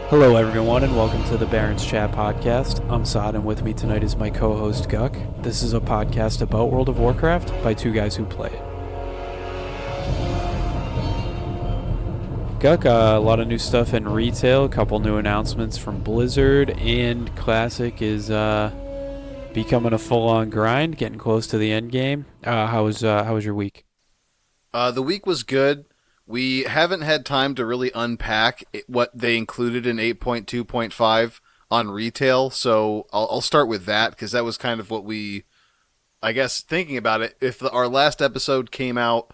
Hello, everyone, and welcome to the Barrens Chat podcast. I'm Sod, and with me tonight is my co-host Guck. This is a podcast about World of Warcraft by two guys who play it. Guck, a lot of new stuff in retail, a couple new announcements from Blizzard, and Classic is becoming a full-on grind, getting close to the end game. How was your week? The week was good. We haven't had time to really unpack what they included in 8.2.5 on retail, so I'll start with that because that was kind of what I guess, thinking about it, if our last episode came out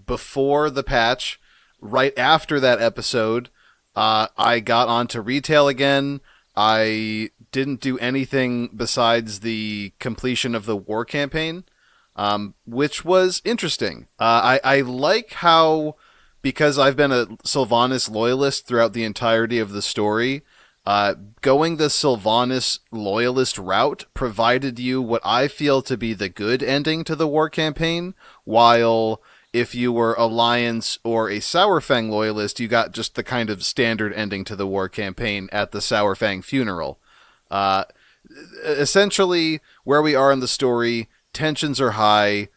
before the patch, right after that episode, I got onto retail again. I didn't do anything besides the completion of the war campaign, which was interesting. I like how, because I've been a Sylvanas loyalist throughout the entirety of the story, going the Sylvanas loyalist route provided you what I feel to be the good ending to the war campaign, while if you were Alliance or a Sourfang loyalist, you got just the kind of standard ending to the war campaign at the Sourfang funeral. Uh, Essentially, where we are in the story, tensions are high,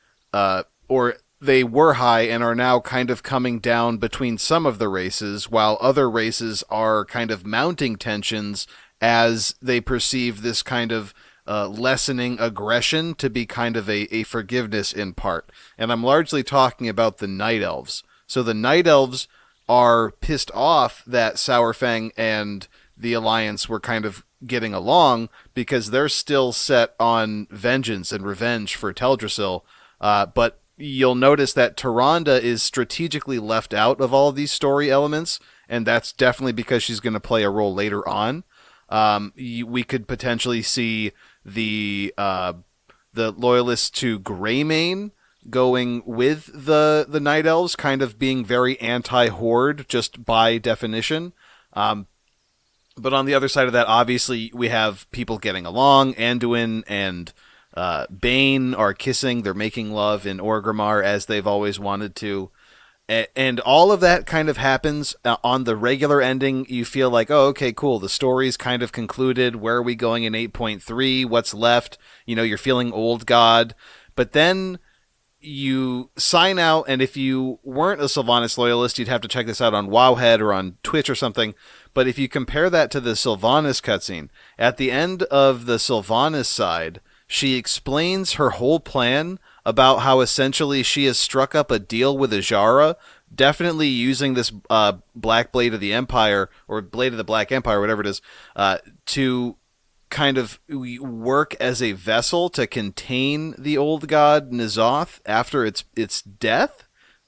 or they were high and are now kind of coming down between some of the races, while other races are kind of mounting tensions as they perceive this kind of lessening aggression to be kind of a forgiveness in part. And I'm largely talking about the Night Elves. So the Night Elves are pissed off that Sourfang and the Alliance were kind of getting along because they're still set on vengeance and revenge for Teldrassil. But you'll notice that Tyrande is strategically left out of all of these story elements, and that's definitely because she's going to play a role later on. We could potentially see the loyalists to Greymane going with the Night Elves, kind of being very anti-Horde just by definition. But on the other side of that, obviously, we have people getting along. Anduin and Bane are kissing. They're making love in Orgrimmar as they've always wanted to. And all of that kind of happens on the regular ending. You feel like, oh, okay, cool. The story's kind of concluded. Where are we going in 8.3? What's left? You know, you're feeling old god. But then you sign out, and if you weren't a Sylvanas loyalist, you'd have to check this out on Wowhead or on Twitch or something. But if you compare that to the Sylvanas cutscene, at the end of the Sylvanas side, she explains her whole plan about how essentially she has struck up a deal with Azshara, definitely using this Black Blade of the Empire, or Blade of the Black Empire, whatever it is, to kind of work as a vessel to contain the old god N'Zoth after its death.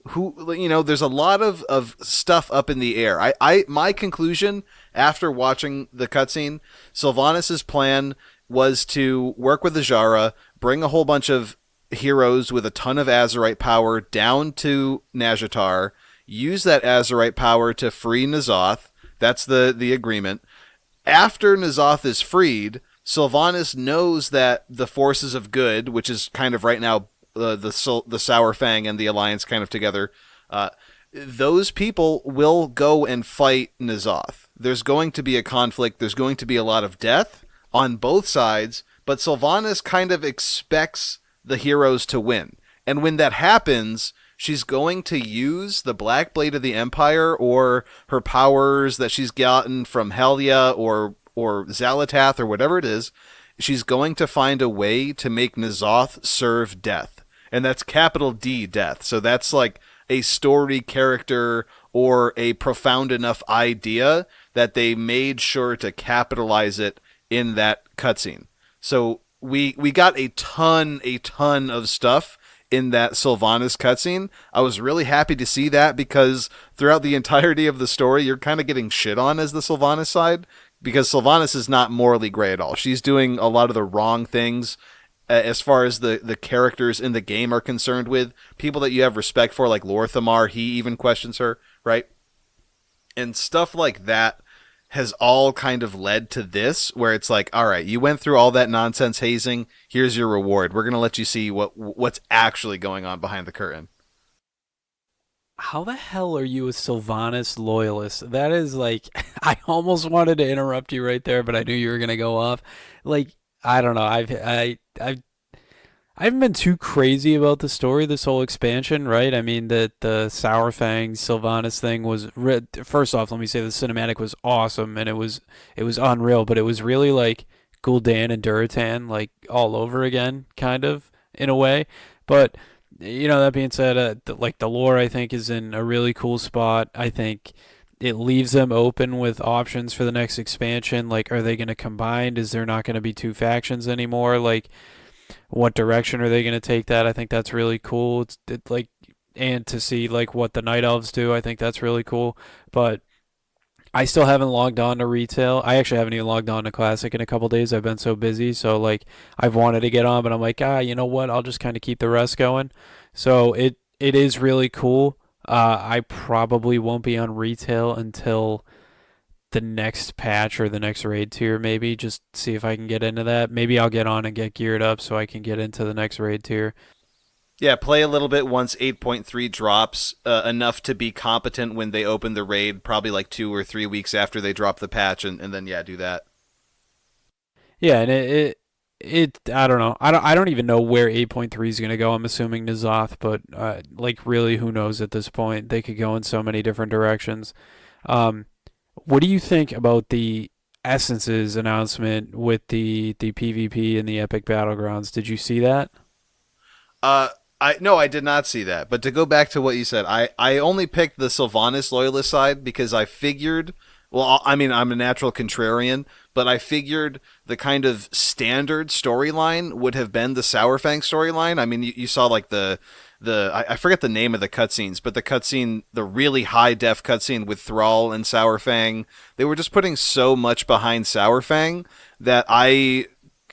There's a lot of stuff up in the air. My conclusion after watching the cutscene, Sylvanas' plan was to work with Azshara, bring a whole bunch of heroes with a ton of Azerite power down to Nazjatar, use that Azerite power to free N'Zoth. That's the agreement. After N'Zoth is freed, Sylvanas knows that the forces of good, which is kind of right now the Sourfang and the Alliance kind of together, those people will go and fight N'Zoth. There's going to be a conflict. There's going to be a lot of death on both sides, but Sylvanas kind of expects the heroes to win. And when that happens, she's going to use the Black Blade of the Empire or her powers that she's gotten from Helya or Xalatath or whatever it is. She's going to find a way to make N'Zoth serve death. And that's capital D, death. So that's like a story character or a profound enough idea that they made sure to capitalize it in that cutscene. So we got a ton of stuff in that Sylvanas cutscene. I was really happy to see that because throughout the entirety of the story, you're kind of getting shit on as the Sylvanas side because Sylvanas is not morally gray at all. She's doing a lot of the wrong things as far as the characters in the game are concerned with. People that you have respect for, like Lorthamar, he even questions her, right? And stuff like that has all kind of led to this, where it's like, all right, you went through all that nonsense hazing. Here's your reward. We're going to let you see what's actually going on behind the curtain. How the hell are you a Sylvanas loyalist? That is like, I almost wanted to interrupt you right there, but I knew you were gonna go off. Like, I don't know. I haven't been too crazy about the story, this whole expansion, right? I mean, the Sourfang Sylvanas thing was first off, let me say the cinematic was awesome and it was unreal, but it was really like Gul'dan and Duratan like all over again, kind of in a way. But that being said, like the lore, I think is in a really cool spot. I think it leaves them open with options for the next expansion. Like, are they going to combine? Is there not going to be two factions anymore? Like, what direction are they going to take that? I think that's really cool. Like, and to see like what the night elves do, I think that's really cool. But I still haven't logged on to retail. I actually haven't even logged on to classic in a couple days. I've been so busy. So like I've wanted to get on, but I'm like, you know what? I'll just kind of keep the rest going. So it is really cool. I probably won't be on retail until the next patch or the next raid tier, maybe just see if I can get into that. Maybe I'll get on and get geared up so I can get into the next raid tier. Yeah, play a little bit once 8.3 drops, enough to be competent when they open the raid, probably like 2 or 3 weeks after they drop the patch, and then yeah, do that. Yeah, and I don't know. I don't even know where 8.3 is going to go. I'm assuming Nazoth, but like really who knows at this point. They could go in so many different directions. Um what do you think about the Essences announcement with the PvP and the Epic Battlegrounds? Did you see that? Uh, I no, I did not see that. But to go back to what you said, I only picked the Sylvanas loyalist side because I figured. Well, I mean, I'm a natural contrarian, but I figured the kind of standard storyline would have been the Sourfang storyline. I mean, you saw like I forget the name of the cutscenes, but the cutscene, the really high def cutscene with Thrall and Sourfang, they were just putting so much behind Sourfang that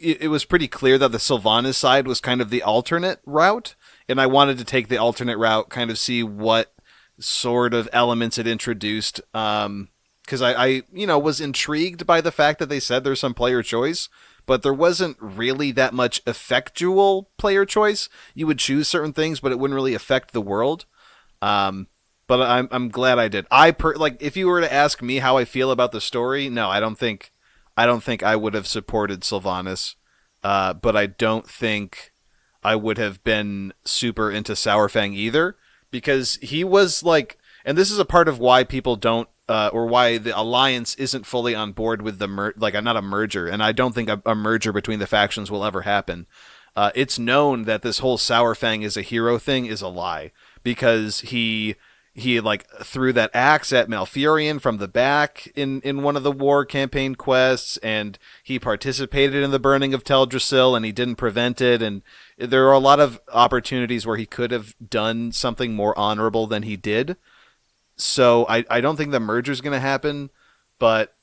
it was pretty clear that the Sylvanas side was kind of the alternate route, and I wanted to take the alternate route, kind of see what sort of elements it introduced. Because I was intrigued by the fact that they said there's some player choice, but there wasn't really that much effectual player choice. You would choose certain things, but it wouldn't really affect the world. Um, but I'm glad I did. Like if you were to ask me how I feel about the story, no, I don't think I would have supported Sylvanas, but I don't think I would have been super into Sourfang either because he was like, and this is a part of why people don't. Or why the alliance isn't fully on board with like not a merger, and I don't think a merger between the factions will ever happen. It's known that this whole Sourfang is a hero thing is a lie because he like threw that axe at Malfurion from the back in one of the war campaign quests, and he participated in the burning of Teldrassil, and he didn't prevent it. And there are a lot of opportunities where he could have done something more honorable than he did. So I don't think the merger is going to happen, but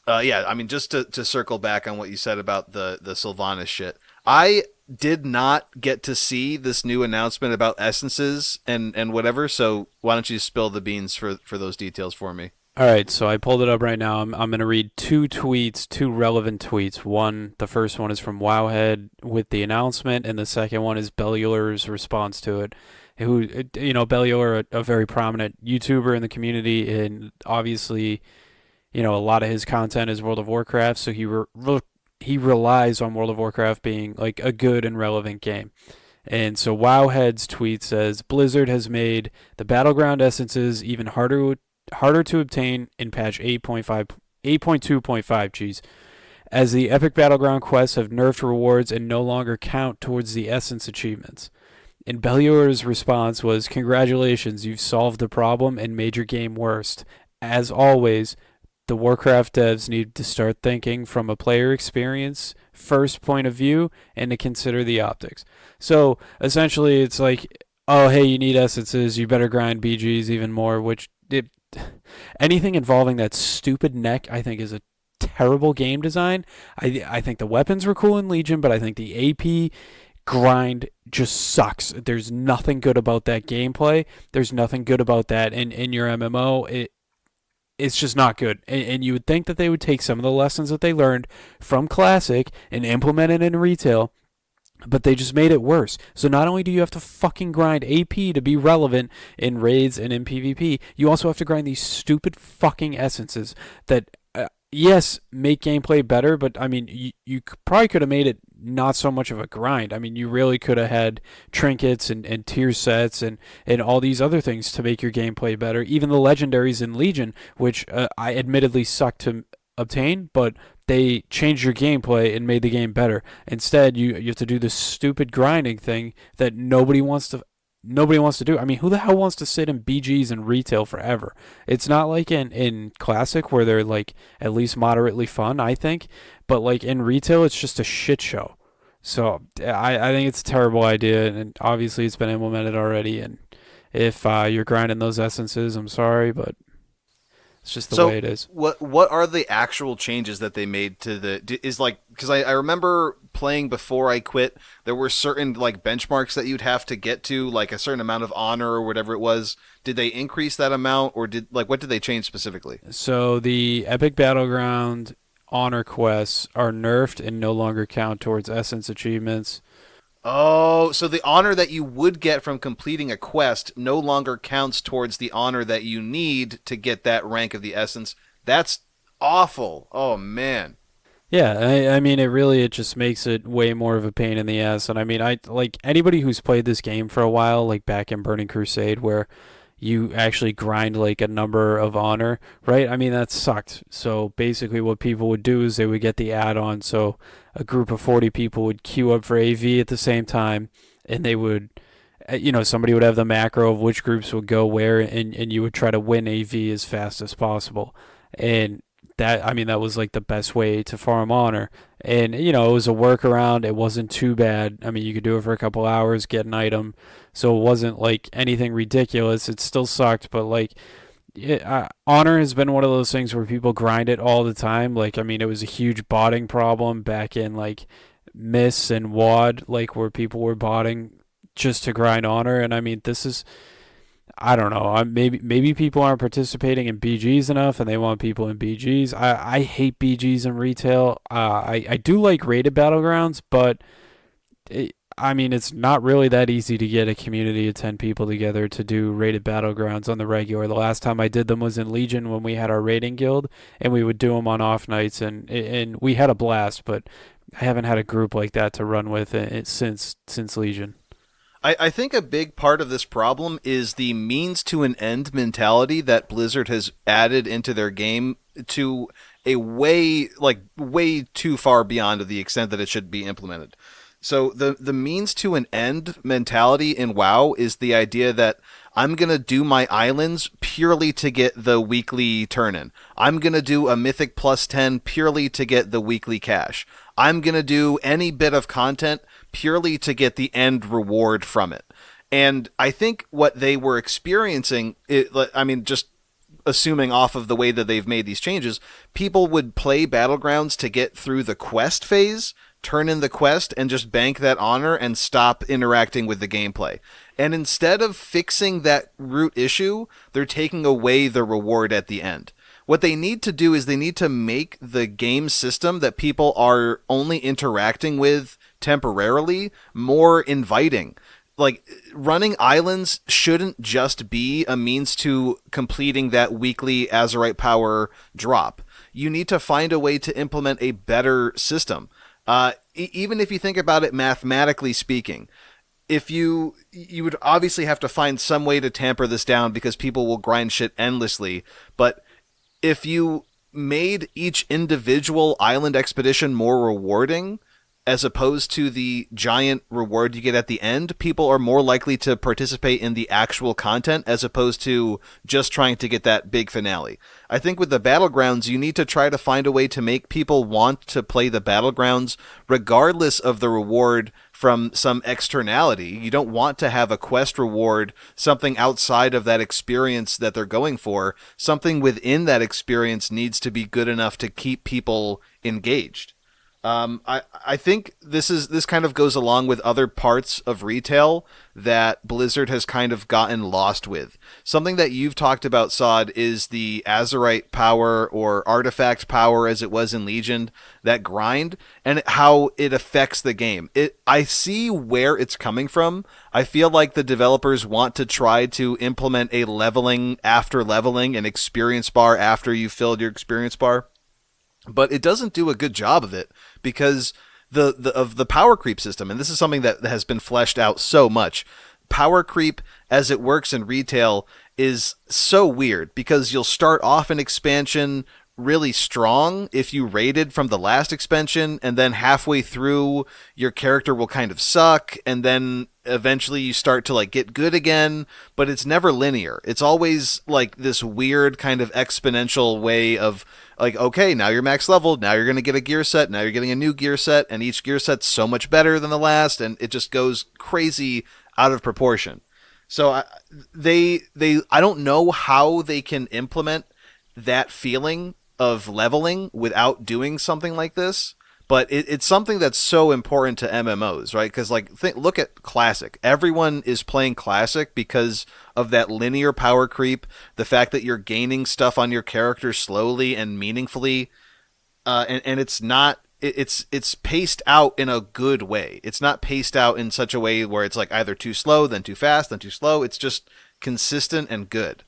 yeah, I mean, just to circle back on what you said about the Sylvanas shit, I did not get to see this new announcement about essences and whatever. So why don't you spill the beans for those details for me? All right, so I pulled it up right now. I'm going to read two tweets, two relevant tweets. The first one is from Wowhead with the announcement, and the second one is Bellular's response to it. Bellular, a very prominent YouTuber in the community, and obviously, a lot of his content is World of Warcraft, so he relies on World of Warcraft being like a good and relevant game. And so Wowhead's tweet says Blizzard has made the battleground essences even harder to obtain in patch 8.5 8.2.5, geez, as the epic battleground quests have nerfed rewards and no longer count towards the essence achievements. And Belluar's response was, "Congratulations, you've solved the problem and made your game worse. As always, the Warcraft devs need to start thinking from a player experience first point of view and to consider the optics." So essentially, it's like, oh, hey, you need essences, you better grind BGs even more, anything involving that stupid neck, I think, is a terrible game design. I think the weapons were cool in Legion, but I think the AP grind just sucks. There's nothing good about that gameplay. There's nothing good about that in your MMO. It's just not good. And you would think that they would take some of the lessons that they learned from Classic and implement it in retail But they just made it worse. So not only do you have to fucking grind AP to be relevant in raids and in PvP, you also have to grind these stupid fucking essences that, yes, make gameplay better, but I mean, you probably could have made it not so much of a grind. I mean, you really could have had trinkets and tier sets and all these other things to make your gameplay better. Even the legendaries in Legion, which I admittedly suck to obtain, but they changed your gameplay and made the game better. Instead, you have to do this stupid grinding thing that nobody wants to do. I mean, who the hell wants to sit in BGs and retail forever? It's not like in classic where they're like at least moderately fun, I think, but like in retail, it's just a shit show. So I think it's a terrible idea, and obviously it's been implemented already. And if you're grinding those essences, I'm sorry, but it's just the way So it is. what are the actual changes that they made to the is like because I remember playing before I quit, there were certain like benchmarks that you'd have to get to, like a certain amount of honor or whatever it was. Did they increase that amount, or did like what did they change specifically? So the Epic Battleground honor quests are nerfed and no longer count towards essence achievements. Oh, so the honor that you would get from completing a quest no longer counts towards the honor that you need to get that rank of the essence. That's awful. Oh man. Yeah, I mean, it just makes it way more of a pain in the ass. And I mean, I like anybody who's played this game for a while, like back in Burning Crusade, where you actually grind like a number of honor, right? I mean, that sucked. So basically, what people would do is they would get the add-on. So a group of 40 people would queue up for AV at the same time, and they would, somebody would have the macro of which groups would go where, and you would try to win AV as fast as possible. And I mean, that was like the best way to farm honor. And, it was a workaround. It wasn't too bad. I mean, you could do it for a couple hours, get an item. So it wasn't like anything ridiculous. It still sucked, but like, honor has been one of those things where people grind it all the time. Like, I mean, it was a huge botting problem back in like Miss and WAD, like where people were botting just to grind honor. And I mean, I don't know. Maybe people aren't participating in BGs enough, and they want people in BGs. I hate BGs in retail. I do like rated battlegrounds, but I mean it's not really that easy to get a community of 10 people together to do rated battlegrounds on the regular. The last time I did them was in Legion when we had our rating guild, and we would do them on off nights, and we had a blast. But I haven't had a group like that to run with since Legion. I think a big part of this problem is the means to an end mentality that Blizzard has added into their game to a way too far beyond the extent that it should be implemented. So the means to an end mentality in WoW is the idea that I'm going to do my islands purely to get the weekly turn in. I'm going to do a mythic plus 10 purely to get the weekly cash. I'm going to do any bit of content purely to get the end reward from it. And I think what they were experiencing, I mean, just assuming off of the way that they've made these changes, people would play Battlegrounds to get through the quest phase, turn in the quest, and just bank that honor and stop interacting with the gameplay. And instead of fixing that root issue, they're taking away the reward at the end. What they need to do is they need to make the game system that people are only interacting with temporarily more inviting. Like, running islands shouldn't just be a means to completing that weekly Azerite power drop. You need to find a way to implement a better system. Even if you think about it mathematically speaking, if you would obviously have to find some way to tamper this down because people will grind shit endlessly, but if you made each individual island expedition more rewarding, as opposed to the giant reward you get at the end, people are more likely to participate in the actual content as opposed to just trying to get that big finale. I think with the Battlegrounds, you need to try to find a way to make people want to play the Battlegrounds regardless of the reward from some externality. You don't want to have a quest reward, something outside of that experience that they're going for. Something within that experience needs to be good enough to keep people engaged. I think this kind of goes along with other parts of retail that Blizzard has kind of gotten lost with. Something that you've talked about, Sod, is the Azerite power or artifact power, as it was in Legion, that grind, and how it affects the game. I see where it's coming from. I feel like the developers want to try to implement a leveling after leveling, an experience bar after you've filled your experience bar, but it doesn't do a good job of it because the power creep system, and this is something that has been fleshed out so much. Power creep, as it works in retail, is so weird because you'll start off an expansion really strong if you rated from the last expansion, and then halfway through your character will kind of suck, and then eventually you start to like get good again, but it's never linear. It's always like this weird kind of exponential way of like, okay, now you're max level, now you're going to get a gear set, now you're getting a new gear set, and each gear set's so much better than the last, and it just goes crazy out of proportion. So I don't know how they can implement that feeling of leveling without doing something like this. But it's something that's so important to MMOs, right? Because look at Classic. Everyone is playing Classic because of that linear power creep, the fact that you're gaining stuff on your character slowly and meaningfully, and it's not. It's paced out in a good way. It's not paced out in such a way where it's like either too slow, then too fast, then too slow. It's just consistent and good.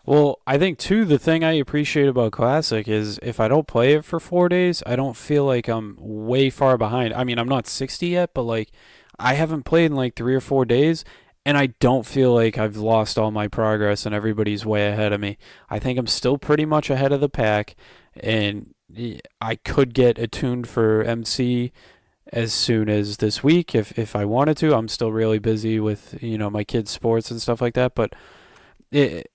Well, I think too the thing I appreciate about Classic is if I don't play it for 4 days, I don't feel like I'm way far behind. I mean, I'm not 60 yet, but like I haven't played in like 3 or 4 days, and I don't feel like I've lost all my progress and everybody's way ahead of me. I think I'm still pretty much ahead of the pack, and I could get attuned for MC as soon as this week if I wanted to. I'm still really busy with my kids' sports and stuff like that, but. It,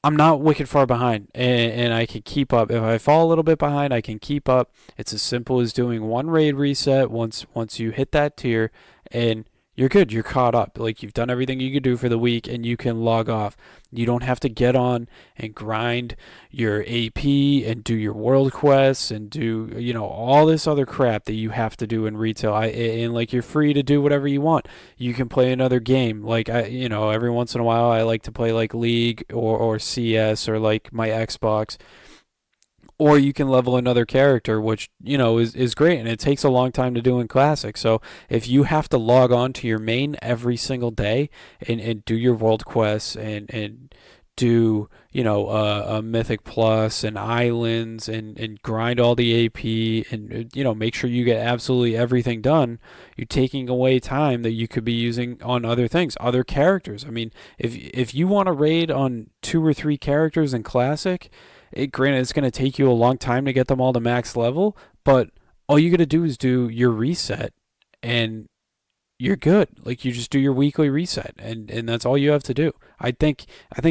I'm not wicked far behind, and I can keep up. If I fall a little bit behind, I can keep up. It's as simple as doing one raid reset once you hit that tier, and you're good. You're caught up. Like you've done everything you could do for the week, and you can log off. You don't have to get on and grind your AP and do your world quests and do all this other crap that you have to do in retail. And like you're free to do whatever you want. You can play another game. Like every once in a while I like to play like League or CS or like my Xbox. Or you can level another character, which is great, and it takes a long time to do in Classic. So if you have to log on to your main every single day and do your world quests and do a Mythic Plus and islands and grind all the AP and make sure you get absolutely everything done, you're taking away time that you could be using on other things, other characters. I mean, if you want to raid on 2 or 3 characters in Classic, granted, it's going to take you a long time to get them all to max level, but all you got to do is do your reset, and you're good. Like you just do your weekly reset, and that's all you have to do. I think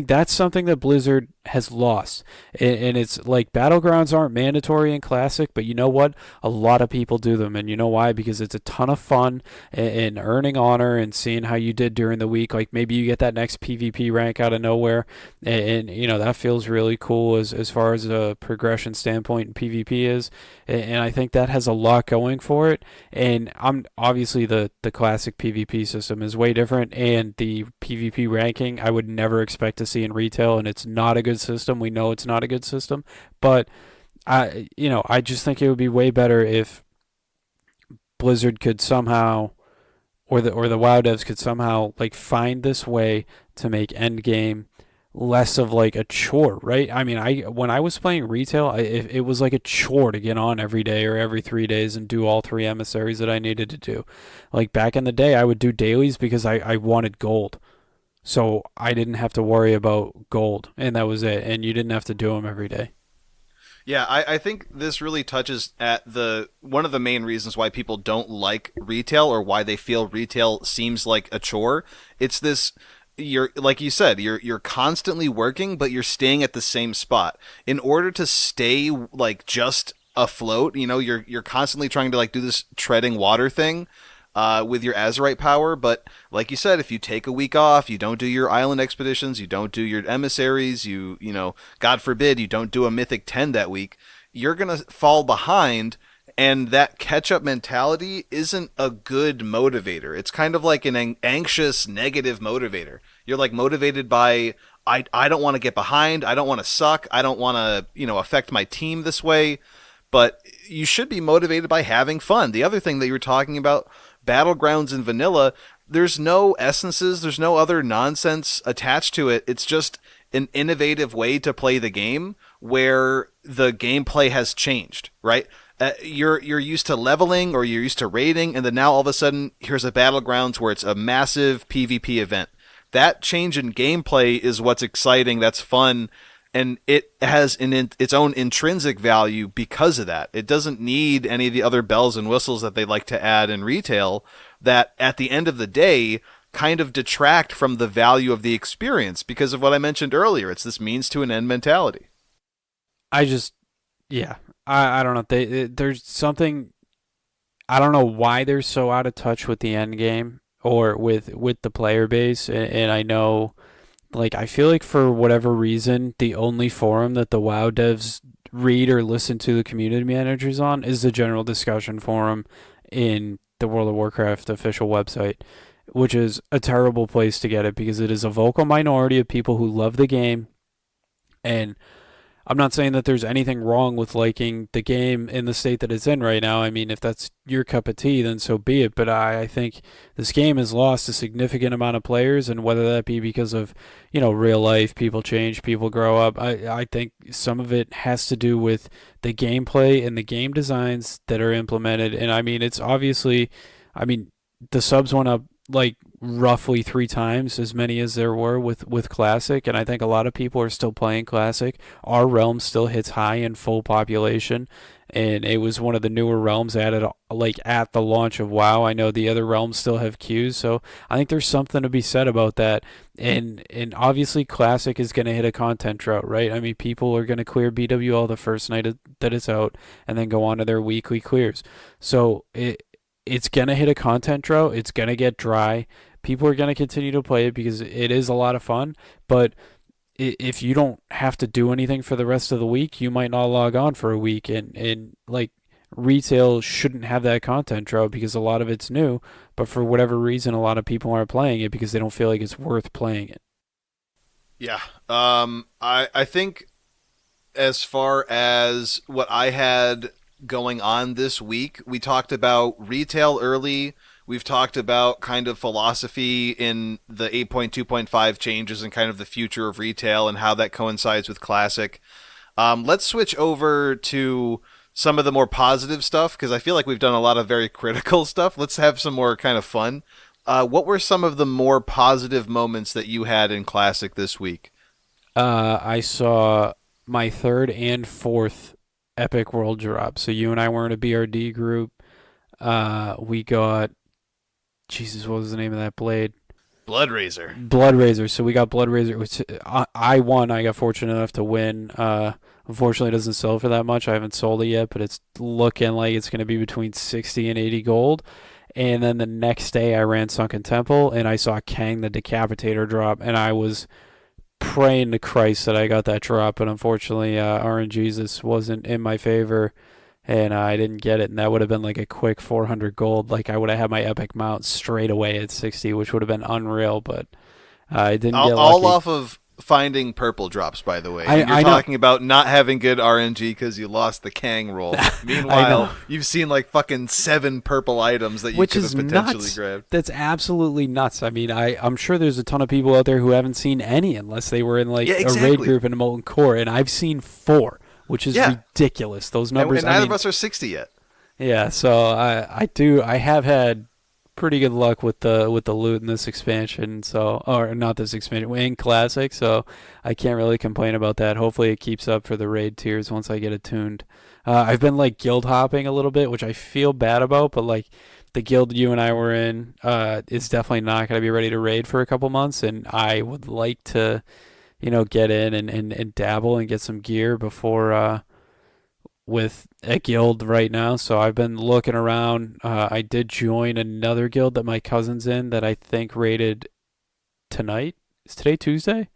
that's something that Blizzard has lost, and it's like battlegrounds aren't mandatory in Classic, but you know what? A lot of people do them, and you know why? Because it's a ton of fun and earning honor and seeing how you did during the week. Like maybe you get that next PvP rank out of nowhere, and that feels really cool as far as a progression standpoint in PvP is, and I think that has a lot going for it. And I'm obviously the classic PvP system is way different, and the PvP ranking I would never expect to see in retail, and it's not a good system. We know it's not a good system, but I just think it would be way better if Blizzard could somehow, or the WoW devs could somehow like find this way to make endgame less of like a chore, right? I mean, when I was playing retail, it was like a chore to get on every day or every 3 days and do all 3 emissaries that I needed to do. Like back in the day, I would do dailies because I wanted gold. So I didn't have to worry about gold, and that was it. And you didn't have to do them every day. Yeah, I think this really touches at the one of the main reasons why people don't like retail or why they feel retail seems like a chore. It's this you're like you said, you're constantly working, but you're staying at the same spot. In order to stay like just afloat, you're constantly trying to like do this treading water thing with your Azerite power. But like you said, if you take a week off, you don't do your island expeditions, you don't do your emissaries, God forbid, you don't do a Mythic 10 that week, you're gonna fall behind. And that catch-up mentality isn't a good motivator. It's kind of like an anxious, negative motivator. You're like motivated by, I don't want to get behind. I don't want to suck. I don't want to, affect my team this way. But you should be motivated by having fun. The other thing that you were talking about, Battlegrounds and vanilla, there's no essences, there's no other nonsense attached to it. It's just an innovative way to play the game where the gameplay has changed, right? You're used to leveling or you're used to raiding, and then now all of a sudden here's a Battlegrounds where it's a massive PvP event. That change in gameplay is what's exciting, that's fun, and it has its own intrinsic value because of that. It doesn't need any of the other bells and whistles that they like to add in retail that at the end of the day kind of detract from the value of the experience because of what I mentioned earlier. It's this means to an end mentality. I just, yeah, I don't know. There's something, I don't know why they're so out of touch with the end game or with the player base. And I know, like, I feel like for whatever reason, the only forum that the WoW devs read or listen to the community managers on is the general discussion forum in the World of Warcraft official website, which is a terrible place to get it because it is a vocal minority of people who love the game. And I'm not saying that there's anything wrong with liking the game in the state that it's in right now. I mean, if that's your cup of tea, then so be it. But I think this game has lost a significant amount of players, and whether that be because of, real life, people change, people grow up, I think some of it has to do with the gameplay and the game designs that are implemented. And I mean, it's obviously, the subs went up like roughly 3 times as many as there were with Classic, and I think a lot of people are still playing Classic. Our realm still hits high in full population, and it was one of the newer realms added like at the launch of WoW. I know the other realms still have queues, so I think there's something to be said about that. And obviously Classic is going to hit a content drought, right? I mean, people are going to clear BWL the first night that it's out, and then go on to their weekly clears. So it's going to hit a content drought. It's going to get dry. People are going to continue to play it because it is a lot of fun. But if you don't have to do anything for the rest of the week, you might not log on for a week. And like retail shouldn't have that content drought because a lot of it's new. But for whatever reason, a lot of people aren't playing it because they don't feel like it's worth playing it. Yeah. I think as far as what I had going on this week, we talked about retail early. We've talked about kind of philosophy in the 8.2.5 changes and kind of the future of retail and how that coincides with Classic. Let's switch over to some of the more positive stuff because I feel like we've done a lot of very critical stuff. Let's have some more kind of fun. What were some of the more positive moments that you had in Classic this week? I saw my third and fourth Epic World drop. So you and I were in a BRD group. We got, Jesus, what was the name of that blade? Blood Razor. So we got Blood Razor, which I won. I got fortunate enough to win. Unfortunately, it doesn't sell for that much. I haven't sold it yet, but it's looking like it's going to be between 60 and 80 gold. And then the next day, I ran Sunken Temple, and I saw Kang the Decapitator drop, and I was praying to Christ that I got that drop, but unfortunately, RNGesus wasn't in my favor, and I didn't get it, and that would have been like a quick 400 gold. Like I would have had my epic mount straight away at 60, which would have been unreal, but I didn't get lucky. All off of finding purple drops, by the way. I You're know. talking about not having good RNG because you lost the Kang roll. Meanwhile, you've seen like fucking 7 purple items that you Which could is have potentially nuts. grabbed. That's absolutely nuts. I mean, I'm sure there's a ton of people out there who haven't seen any unless they were in like Yeah, a raid exactly. group in a Molten Core, and I've seen 4, which is Yeah. ridiculous. Those And, numbers. and neither I mean, of us are 60 yet. yeah. So I have had pretty good luck with the loot in this expansion. So, or not this expansion, in Classic. So I can't really complain about that. Hopefully it keeps up for the raid tiers once I get it tuned. I've been like guild hopping a little bit, which I feel bad about, but like the guild you and I were in is definitely not going to be ready to raid for a couple months, and I would like to, get in and dabble and get some gear before with a guild right now. So I've been looking around. I did join another guild that my cousin's in that I think raided tonight. Is today Tuesday?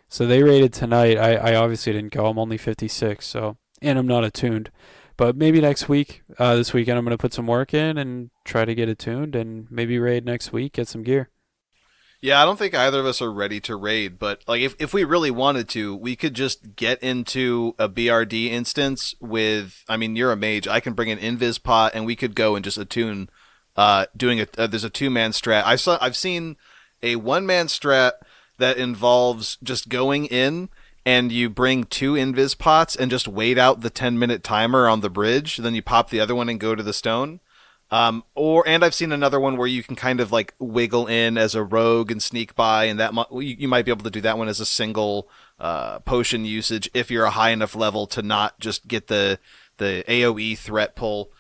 So they raided tonight. I obviously didn't go. I'm only 56, so, and I'm not attuned. But maybe next week, this weekend, I'm gonna put some work in and try to get it tuned, and maybe raid next week, get some gear. Yeah, I don't think either of us are ready to raid, but like if we really wanted to, we could just get into a BRD instance with. I mean, you're a mage. I can bring an invis pot, and we could go and just attune. Doing a there's a two-man strat. I've seen a one-man strat that involves just going in and you bring two invis pots and just wait out the 10-minute timer on the bridge. Then you pop the other one and go to the stone. And I've seen another one where you can kind of like wiggle in as a rogue and sneak by, and you might be able to do that one as a single potion usage if you're a high enough level to not just get the AOE threat pull.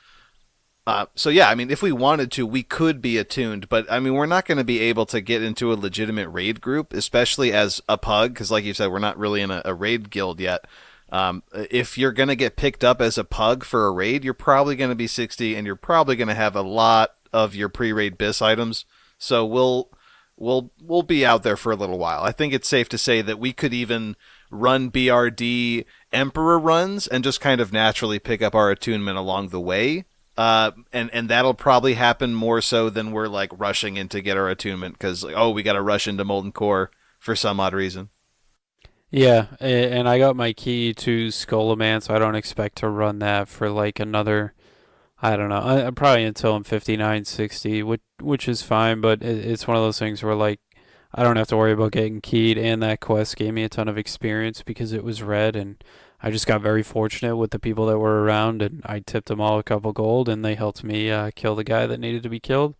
So yeah, I mean, if we wanted to, we could be attuned, but I mean, we're not going to be able to get into a legitimate raid group, especially as a pug, because like you said, we're not really in a raid guild yet. If you're going to get picked up as a pug for a raid, you're probably going to be 60, and you're probably going to have a lot of your pre-raid bis items. So we'll be out there for a little while. I think it's safe to say that we could even run BRD Emperor runs and just kind of naturally pick up our attunement along the way. And that'll probably happen more so than we're like rushing in to get our attunement because like, oh, we got to rush into Molten Core for some odd reason. Yeah, and I got my key to Skullman, so I don't expect to run that for like another, I don't know, probably until I'm 59, 60, which is fine, but it's one of those things where like I don't have to worry about getting keyed, and that quest gave me a ton of experience because it was red, and I just got very fortunate with the people that were around, and I tipped them all a couple gold, and they helped me kill the guy that needed to be killed.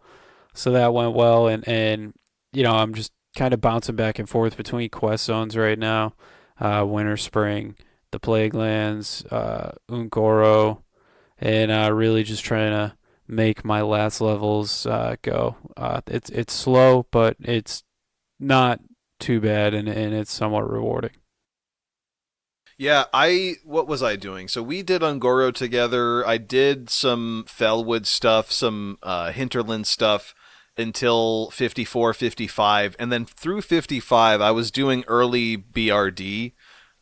So that went well, and I'm just kind of bouncing back and forth between quest zones right now. Winter, spring, the Plague Lands, Ungoro, and really just trying to make my last levels go. It's slow, but it's not too bad, and it's somewhat rewarding. Yeah, I what was I doing? So we did Ungoro together. I did some Fellwood stuff, some Hinterland stuff until 54, 55, and then through 55 I was doing early BRD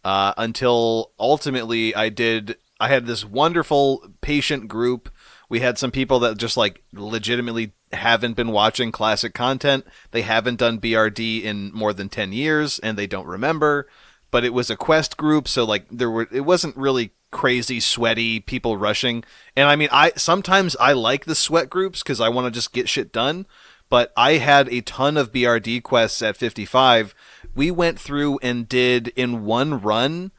until ultimately I had this wonderful patient group. We had some people that just like legitimately haven't been watching classic content. They haven't done BRD in more than 10 years and they don't remember. But it was a quest group, so like it wasn't really crazy sweaty people rushing. And I mean, I sometimes I like the sweat groups cuz I want to just get shit done, but I had a ton of BRD quests at 55. We went through and did in one run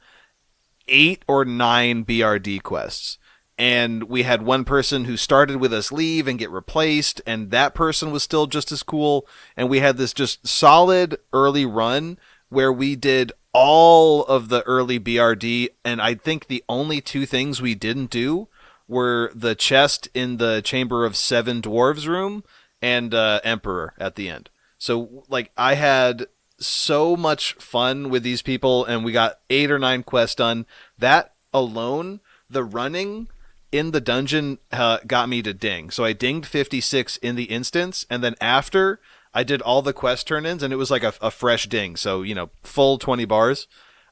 8 or 9 BRD quests. And we had one person who started with us leave and get replaced, and that person was still just as cool. And we had this just solid early run where we did all of the early BRD, and I think the only two things we didn't do were the chest in the Chamber of Seven Dwarves room and Emperor at the end. So, like, I had so much fun with these people, and we got 8 or 9 quests done. That alone, the running in the dungeon got me to ding. So I dinged 56 in the instance, and then after I did all the quest turn-ins, and it was like a fresh ding. So, full 20 bars.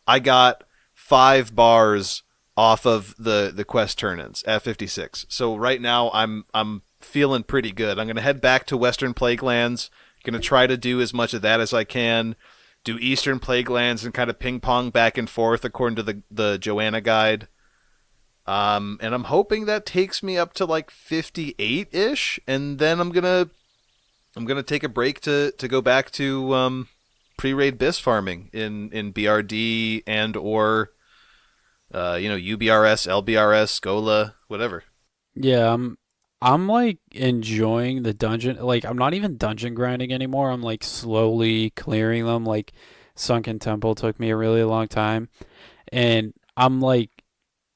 I got 5 bars off of the quest turn-ins at 56. So right now I'm feeling pretty good. I'm going to head back to Western Plaguelands. Going to try to do as much of that as I can. Do Eastern Plaguelands and kind of ping pong back and forth according to the Joanna guide. And I'm hoping that takes me up to like 58-ish, and then I'm gonna take a break to go back to pre-raid bis farming in BRD and or UBRS, LBRS, Scola, whatever. Yeah, I'm like enjoying the dungeon. Like I'm not even dungeon grinding anymore. I'm like slowly clearing them. Like Sunken Temple took me a really long time, and I'm like,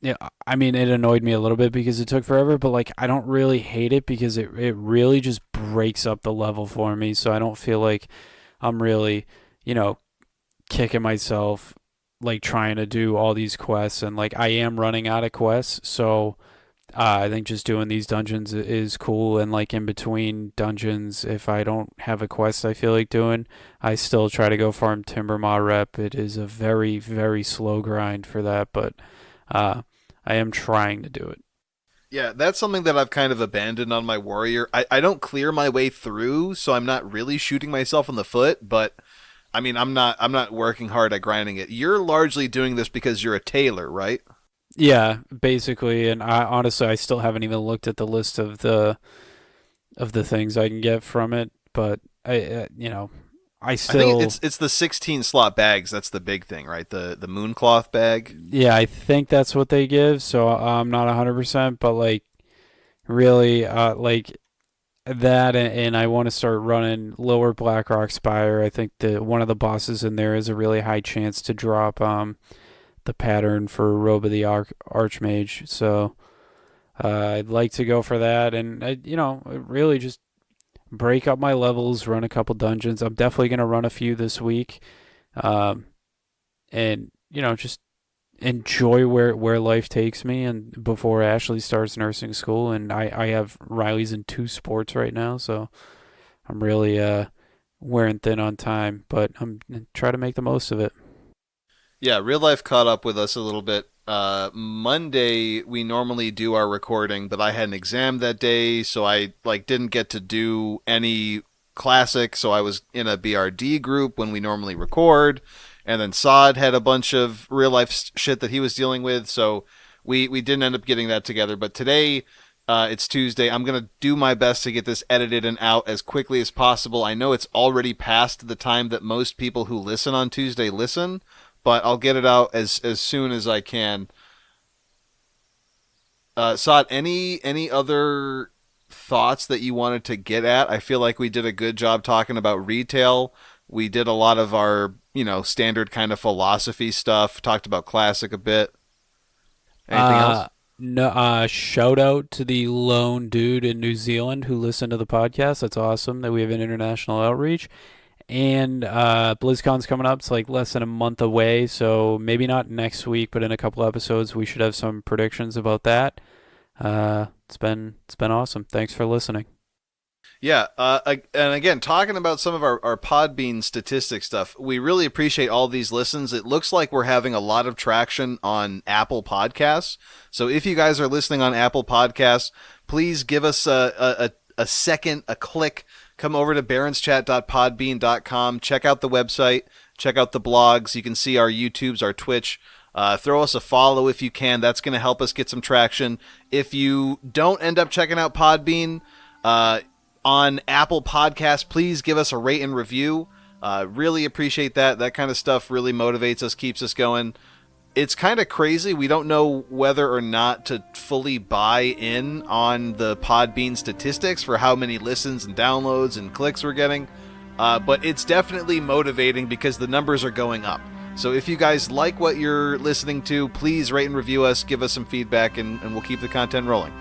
yeah, I mean it annoyed me a little bit because it took forever, but like I don't really hate it because it really just breaks up the level for me. So I don't feel like I'm really, you know, kicking myself like trying to do all these quests, and like I am running out of quests. So I think just doing these dungeons is cool, and like in between dungeons, if I don't have a quest I feel like doing, I still try to go farm Timbermaw rep. It is a very, very slow grind for that, but uh, I am trying to do it. Yeah, that's something that I've kind of abandoned on my warrior. I don't clear my way through, so I'm not really shooting myself in the foot, but I mean, I'm not working hard at grinding it. You're largely doing this because you're a tailor, right? Yeah, basically, and I honestly I still haven't even looked at the list of the things I can get from it, but I I think still it's the 16 slot bags that's the big thing, right? The mooncloth bag. yeah, I think that's what they give, so I'm not 100%, but like really like that and I want to start running lower Blackrock Spire. I think the one of the bosses in there is a really high chance to drop the pattern for Robe of the Archmage. So I'd like to go for that, and really just break up my levels, run a couple dungeons. I'm definitely gonna run a few this week, um, and just enjoy where life takes me. And before Ashley starts nursing school, and I have Riley's in two sports right now, so I'm really wearing thin on time, but I'm try to make the most of it. Yeah, real life caught up with us a little bit. Monday we normally do our recording, but I had an exam that day, so I like didn't get to do any classic. So I was in a BRD group when we normally record, and then Sod had a bunch of real life shit that he was dealing with, so we didn't end up getting that together. But today, it's Tuesday. I'm gonna do my best to get this edited and out as quickly as possible. I know it's already past the time that most people who listen on Tuesday listen, but I'll get it out as soon as I can. Saad, any other thoughts that you wanted to get at? I feel like we did a good job talking about retail. We did a lot of our standard kind of philosophy stuff. Talked about classic a bit. Anything Uh, else? no, shout out to the lone dude in New Zealand who listened to the podcast. That's awesome that we have an international outreach. And BlizzCon's coming up. It's like less than a month away, so maybe not next week, but in a couple episodes we should have some predictions about that. It's been awesome. Thanks for listening. Yeah, and again, talking about some of our Podbean statistic stuff, we really appreciate all these listens. It looks like we're having a lot of traction on Apple Podcasts. So if you guys are listening on Apple Podcasts, please give us a second, a click. Come over to baronschat.podbean.com. Check out the website. Check out the blogs. You can see our YouTubes, our Twitch. Throw us a follow if you can. That's going to help us get some traction. If you don't end up checking out Podbean, on Apple Podcasts, please give us a rate and review. Really appreciate that. That kind of stuff really motivates us, keeps us going. It's kind of crazy. We don't know whether or not to fully buy in on the Podbean statistics for how many listens and downloads and clicks we're getting. But it's definitely motivating because the numbers are going up. So if you guys like what you're listening to, please rate and review us, give us some feedback, and we'll keep the content rolling.